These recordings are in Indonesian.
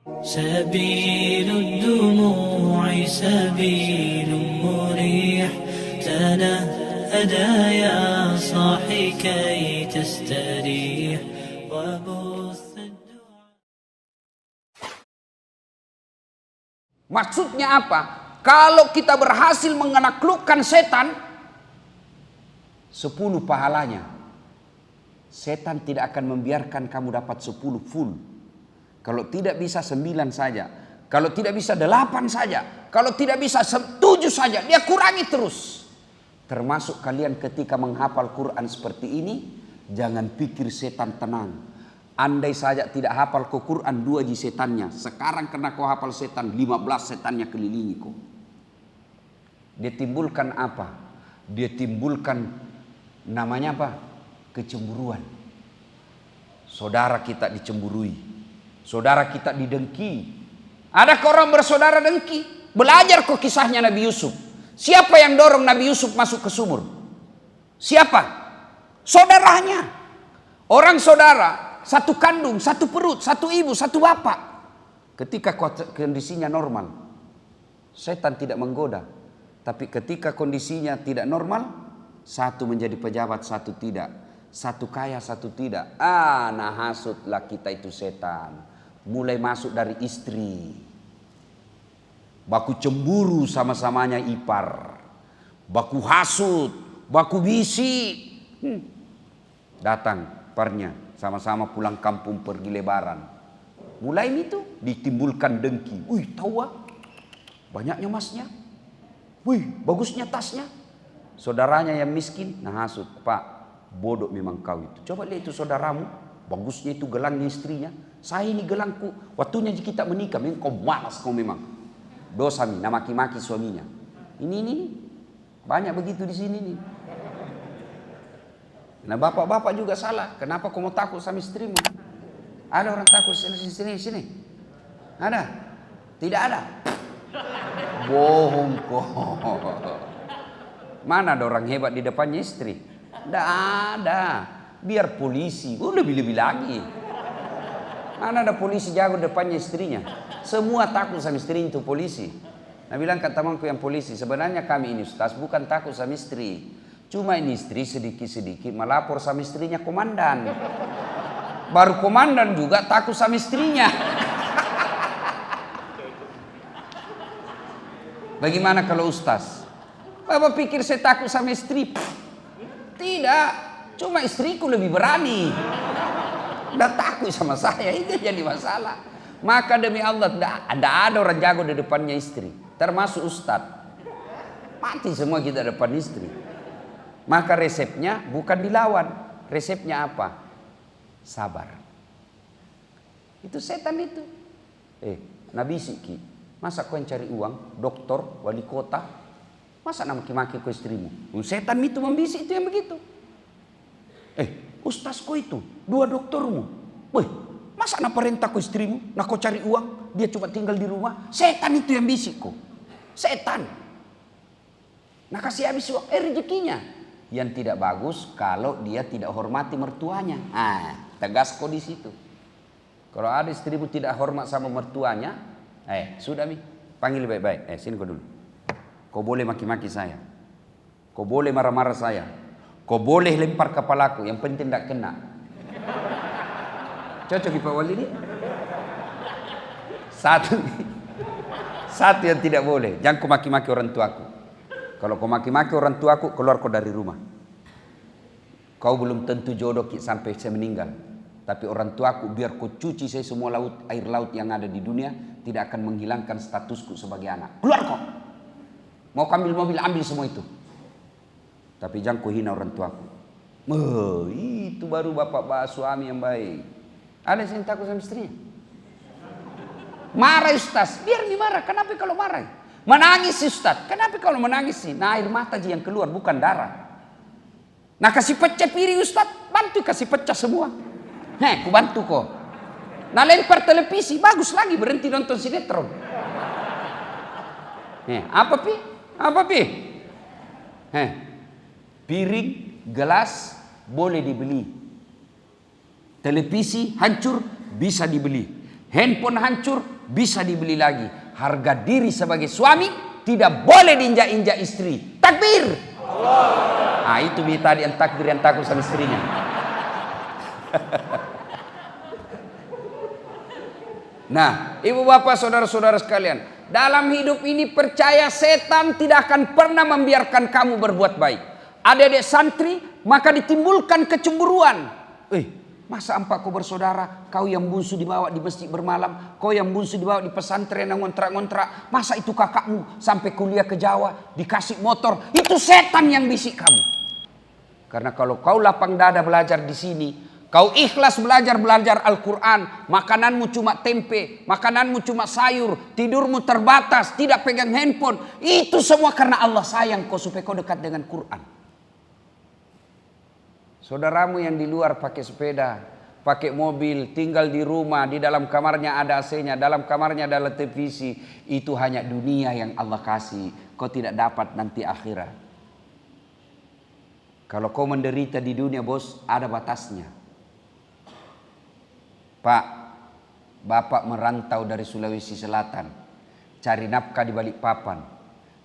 سبيل الدموع سبيل مريح تنهدى يا صاحي كي تستريح وبث الدعاء. Maksudnya apa? Kalau kita berhasil menaklukkan setan, 10 pahalanya. Setan tidak akan membiarkan kamu dapat 10 full. Kalau tidak bisa 9 saja. Kalau tidak bisa 8 saja. Kalau tidak bisa 7 saja. Dia kurangi terus. Termasuk kalian ketika menghafal Quran seperti ini. Jangan pikir setan tenang. Andai saja tidak hafal ke Quran 2 ji setannya. Sekarang kena kau hafal setan 15 setannya kelilingi kau. Dia timbulkan apa? Dia timbulkan namanya apa? Kecemburuan. Saudara kita dicemburui. Saudara kita didengki. Adakah orang bersaudara dengki? Belajar kok kisahnya Nabi Yusuf. Siapa yang dorong Nabi Yusuf masuk ke sumur? Siapa? Saudaranya. Orang saudara, satu kandung, satu perut, satu ibu, satu bapak. Ketika kondisinya normal, setan tidak menggoda. Tapi ketika kondisinya tidak normal, satu menjadi pejabat, satu tidak. Satu kaya, satu tidak. Nah hasutlah kita itu setan. Mulai masuk dari istri. Baku cemburu sama-samanya ipar. Baku hasut. Baku bisi. Datang parnya. Sama-sama pulang kampung pergi lebaran. Mulai itu ditimbulkan dengki. Wih tahu banyaknya masnya. Wih bagusnya tasnya. Saudaranya yang miskin. Nah hasut. Pak bodoh memang kau itu. Coba lihat itu saudaramu. Bagusnya itu gelangnya istrinya. Saya ini gelangku. Waktunya kita menikah. Memang kau malas kau memang. Dosa nih. Nah maki-maki suaminya. Ini. Banyak begitu di sini nih. Nah bapak-bapak juga salah. Kenapa kau mau takut sama istrimu? Ada orang takut sini. Ada? Tidak ada. Bohong kok. Mana ada orang hebat di depannya istri? Tidak ada. Biar polisi. Lebih-lebih lagi. Mana ada polisi jago depannya istrinya? Semua takut sama istri itu polisi. Nah bilang kata temanku yang polisi. Sebenarnya kami ini Ustaz bukan takut sama istri. Cuma ini istri sedikit-sedikit melapor sama istrinya komandan. Baru komandan juga takut sama istrinya. Bagaimana kalau Ustaz? Bapak pikir saya takut sama istri? Tidak. Cuma istriku lebih berani. Udah takut sama saya. Itu jadi masalah. Maka demi Allah tidak ada orang jago di depannya istri. Termasuk Ustaz. Mati semua kita depan istri. Maka resepnya bukan dilawan. Resepnya apa? Sabar. Itu setan itu. Nabi Siki. Masa kau yang cari uang? Doktor, wali kota. Masa nak maki-maki kau istrimu? Setan itu membisik itu yang begitu. Ustaz kau itu. 2 doktormu. Wih, masa nak perintah kau istrimu? Nak kau cari uang? Dia cuma tinggal di rumah. Setan itu yang bisik kau. Setan. Nah kasih habis uang. Rezekinya. Yang tidak bagus kalau dia tidak hormati mertuanya. Tegas kau di situ. Kalau ada istrimu tidak hormat sama mertuanya, sudah mi, panggil baik-baik. Sini kau dulu. Kau boleh maki-maki saya. Kau boleh marah-marah saya. Kau boleh lempar kepalaku. Yang penting tidak kena. Cocok Pak Wali ini? Satu yang tidak boleh. Jangan kau maki-maki orang tuaku. Kalau kau maki-maki orang tuaku, keluar kau dari rumah. Kau belum tentu jodoh sampai saya meninggal. Tapi orang tuaku biar kau cuci saya semua air laut yang ada di dunia, tidak akan menghilangkan statusku sebagai anak. Keluar kau. Mau ambil mobil, ambil semua itu. Tapi jangan kau hina orang tuaku. Itu baru bapak suami yang baik. Ada yang takut sama istrinya? Marah Ustaz. Biar marah. Kenapa kalau marah? Menangis Ustaz. Kenapa kalau menangis sih? Nah air mata aja yang keluar bukan darah. Nah kasih pecah piring Ustaz. Bantu kasih pecah semua. Ku bantu kok. Nah lempar televisi. Bagus lagi berhenti nonton sinetron. Apa pi? Piring, gelas boleh dibeli. Televisi hancur bisa dibeli. Handphone hancur, bisa dibeli lagi. Harga diri sebagai suami tidak boleh diinjak-injak istri. Takbir. Ah, itu tadi yang takbir yang takut sama istrinya. Nah, ibu bapak saudara-saudara sekalian, dalam hidup ini percaya setan tidak akan pernah membiarkan kamu berbuat baik. Adik-adik santri, maka ditimbulkan kecemburuan. Masa 4 kau bersaudara, kau yang bungsu dibawa di masjid bermalam, kau yang bungsu dibawa di pesantren yang ngontrak-ngontrak. Masa itu kakakmu sampai kuliah ke Jawa, dikasih motor. Itu setan yang bisik kamu. Karena kalau kau lapang dada belajar di sini, kau ikhlas belajar Al-Quran, makananmu cuma tempe, makananmu cuma sayur, tidurmu terbatas, tidak pegang handphone. Itu semua karena Allah sayang kau supaya kau dekat dengan Quran. Saudaramu yang di luar pakai sepeda, pakai mobil, tinggal di rumah, di dalam kamarnya ada AC-nya, dalam kamarnya ada televisi. Itu hanya dunia yang Allah kasih. Kau tidak dapat nanti akhirat. Kalau kau menderita di dunia bos, ada batasnya. Pak, bapak merantau dari Sulawesi Selatan, cari nafkah di Balikpapan.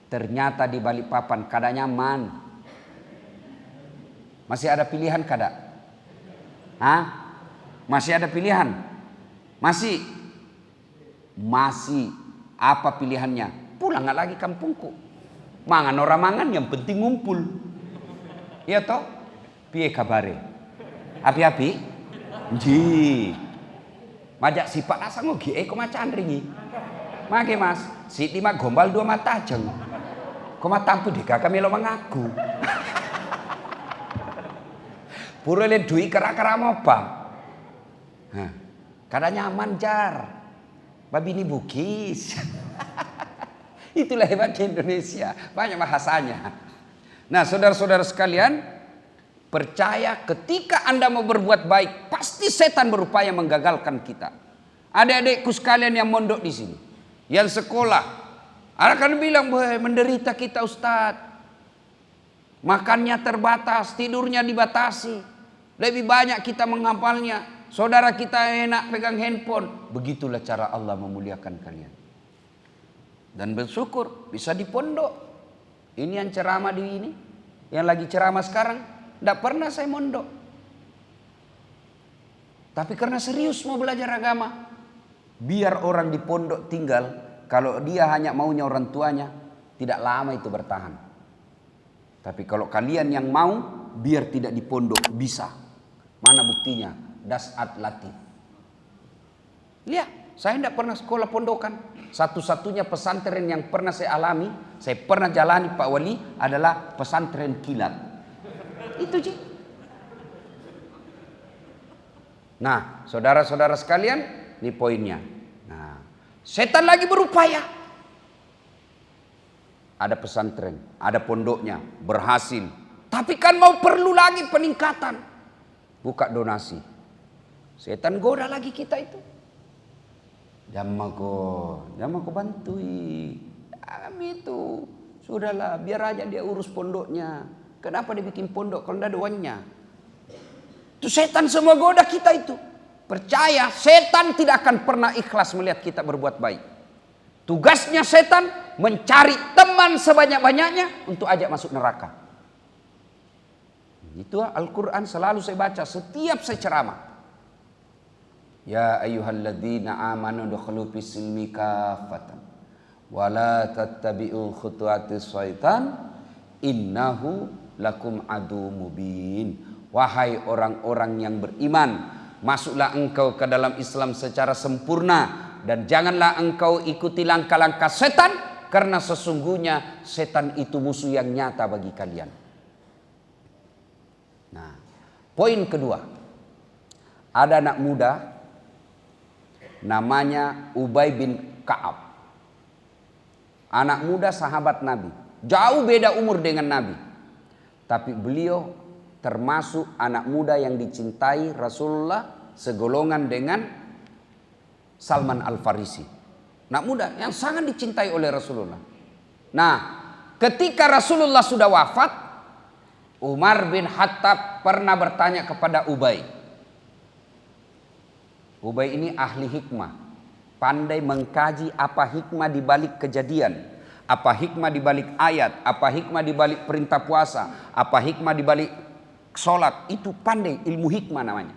Ternyata di Balikpapan kada nyaman. Masih ada pilihan kada? Hah? Masih ada pilihan? Masih? Masih. Apa pilihannya? Pulang lagi kampungku. Mangan orang mangan, yang penting ngumpul. Iya toh? Piye kabare? Api-api? Ji. Majak sifat asa ngogi kok macan ringi. Mage mas, si lima gombal 2 mata jeng. Kok matampu deka kami lo mengaku. Pura le duit kera-kera apa? Kada nyaman jar. Babi ini bukis. Itulah hebatnya Indonesia. Banyak bahasanya. Nah saudara-saudara sekalian, percaya ketika Anda mau berbuat baik, pasti setan berupaya menggagalkan kita. Adik-adikku sekalian yang mondok di sini, yang sekolah, akan bilang, menderita kita Ustadz. Makannya terbatas, tidurnya dibatasi. Lebih banyak kita menghafalnya. Saudara kita enak pegang handphone. Begitulah cara Allah memuliakan kalian. Dan bersyukur bisa di pondok. Ini yang ceramah di ini, yang lagi ceramah sekarang, tidak pernah saya mondok. Tapi karena serius mau belajar agama, biar orang di pondok tinggal, kalau dia hanya maunya orang tuanya, tidak lama itu bertahan. Tapi kalau kalian yang mau, biar tidak di pondok, bisa. Mana buktinya? Dasat Latif. Lihat, saya tidak pernah sekolah pondokan. Satu-satunya pesantren yang pernah saya alami, saya pernah jalani Pak Wali, adalah pesantren kilat. Itu sih. Nah, saudara-saudara sekalian, ini poinnya. Nah, setan lagi berupaya. Ada pesantren, ada pondoknya, berhasil. Tapi kan mau perlu lagi peningkatan. Buka donasi. Setan goda lagi kita itu. Jamako bantui. Kami itu. Sudahlah, biar aja dia urus pondoknya. Kenapa dia bikin pondok kalau tidak ada uangnya? Itu setan semua goda kita itu. Percaya, setan tidak akan pernah ikhlas melihat kita berbuat baik. Tugasnya setan mencari teman sebanyak-banyaknya untuk ajak masuk neraka. Itu Al-Quran selalu saya baca setiap saya ceramah. Ya ayyuhalladzina amanu dukhulu fis-silmi kafatan wa la tattabi'u khutuwatis syaitan innahu lakum adu mubin. Wahai orang-orang yang beriman, masuklah engkau ke dalam Islam secara sempurna dan janganlah engkau ikuti langkah-langkah setan, karena sesungguhnya setan itu musuh yang nyata bagi kalian. Nah, poin kedua, ada anak muda namanya Ubay bin Ka'ab. Anak muda sahabat Nabi, jauh beda umur dengan Nabi, tapi beliau termasuk anak muda yang dicintai Rasulullah, segolongan dengan Salman Al-Farisi. Anak muda yang sangat dicintai oleh Rasulullah. Nah, ketika Rasulullah sudah wafat, Umar bin Khattab pernah bertanya kepada Ubay. Ubay ini ahli hikmah. Pandai mengkaji apa hikmah di balik kejadian, apa hikmah di balik ayat, apa hikmah di balik perintah puasa, apa hikmah di balik sholat. Itu pandai, ilmu hikmah namanya.